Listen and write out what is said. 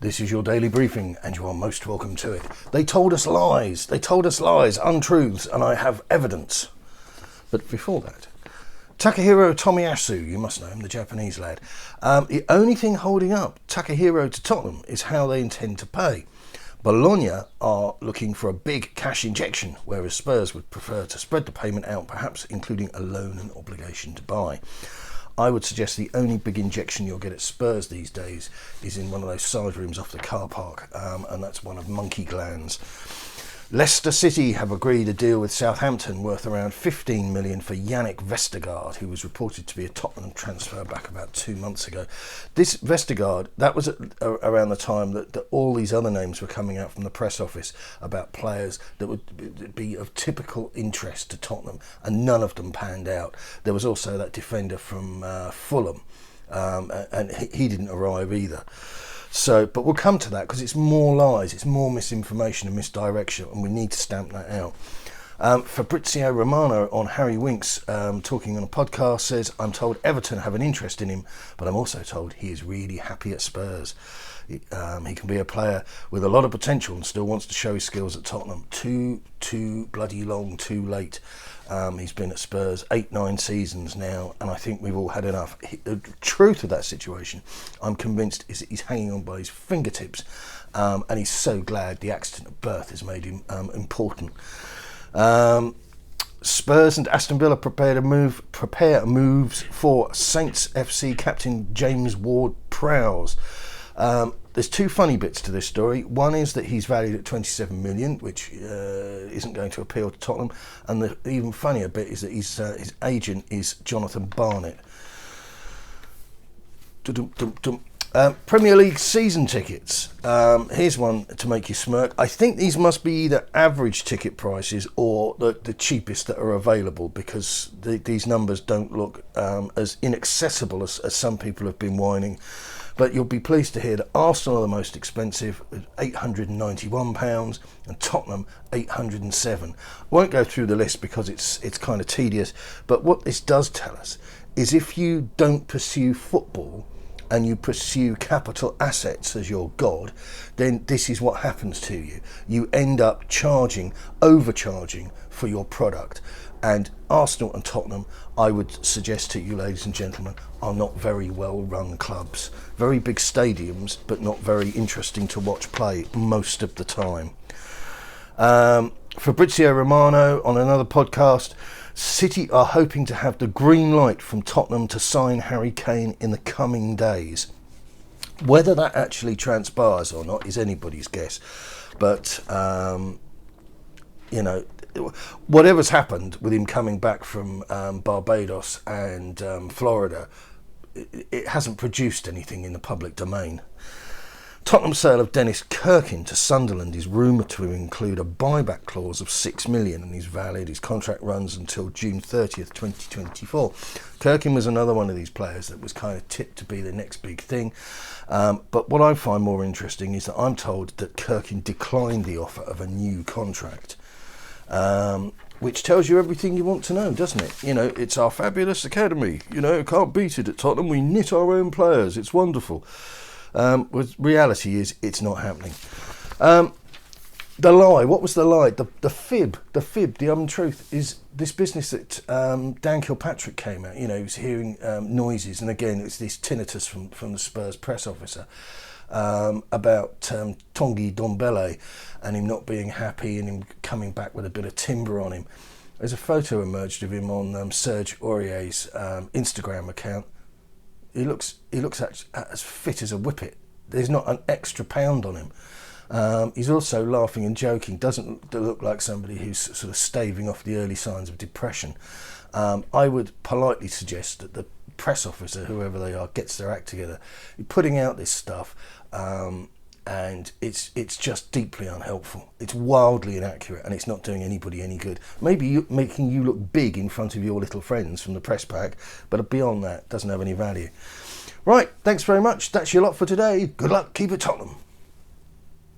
This is your daily briefing, and you are most welcome to it. They told us lies. They told us lies, untruths, and I have evidence. But before that, Takahiro Tomiyasu, you must know him, the Japanese lad. The only thing holding up Takahiro to Tottenham is how they intend to pay. Bologna are looking for a big cash injection, whereas Spurs would prefer to spread the payment out, perhaps including a loan and obligation to buy. I would suggest the only big injection you'll get at Spurs these days is in one of those side rooms off the car park, and that's one of monkey glands. Leicester City have agreed a deal with Southampton worth around 15 million for Yannick Vestergaard, who was reported to be a Tottenham transfer back about 2 months ago. This Vestergaard, that was around the time that all these other names were coming out from the press office about players that would be of typical interest to Tottenham, and none of them panned out. There was also that defender from Fulham, and he didn't arrive either. So, but we'll come to that because it's more lies, it's more misinformation and misdirection, and we need to stamp that out. Fabrizio Romano on Harry Winks, talking on a podcast, says, I'm told Everton have an interest in him, but I'm also told he is really happy at Spurs. He can be a player with a lot of potential and still wants to show his skills at Tottenham. Too bloody long, too late. He's been at Spurs 8-9 seasons now, and I think we've all had enough. The truth of that situation, I'm convinced, is that he's hanging on by his fingertips, and he's so glad the accident at birth has made him important. Spurs and Aston Villa prepare moves for Saints FC captain James Ward-Prowse. There's two funny bits to this story. One is that he's valued at 27 million, which isn't going to appeal to Tottenham. And the even funnier bit is that his agent is Jonathan Barnett. Premier League season tickets. Here's one to make you smirk. I think these must be either average ticket prices or the cheapest that are available, because these numbers don't look as inaccessible as some people have been whining. But you'll be pleased to hear that Arsenal are the most expensive, with £891, and Tottenham £807. I won't go through the list because it's kind of tedious, but what this does tell us is if you don't pursue football and you pursue capital assets as your god, then this is what happens to you. You end up overcharging for your product. And Arsenal and Tottenham, I would suggest to you, ladies and gentlemen, are not very well run clubs. Very big stadiums, but not very interesting to watch play most of the time. Fabrizio Romano on another podcast, City are hoping to have the green light from Tottenham to sign Harry Kane in the coming days. Whether that actually transpires or not is anybody's guess. But, whatever's happened with him coming back from Barbados and Florida, it hasn't produced anything in the public domain. Tottenham's sale of Dennis Kirkin to Sunderland is rumoured to include a buyback clause of 6 million, and he's valid. His contract runs until June 30th, 2024. Kirkin was another one of these players that was kind of tipped to be the next big thing. But what I find more interesting is that I'm told that Kirkin declined the offer of a new contract. Which tells you everything you want to know, doesn't it? It's our fabulous academy. Can't beat it at Tottenham. We knit our own players. It's wonderful. Reality is, it's not happening. The lie. What was the lie? The fib, the untruth is this business that Dan Kilpatrick came out. He was hearing noises, and again, it's this tinnitus from the Spurs press officer. About Tanguy Ndombele and him not being happy and him coming back with a bit of timber on him. There's a photo emerged of him on Serge Aurier's Instagram account. He looks as fit as a whippet. There's not an extra pound on him. He's also laughing and joking. Doesn't look like somebody who's sort of staving off the early signs of depression. I would politely suggest that the press officer, whoever they are, gets their act together. You're putting out this stuff, and it's just deeply unhelpful. It's wildly inaccurate, and it's not doing anybody any good. Maybe making you look big in front of your little friends from the press pack, but beyond that, doesn't have any value. Right, thanks very much. That's your lot for today. Good luck. Keep it Tottenham.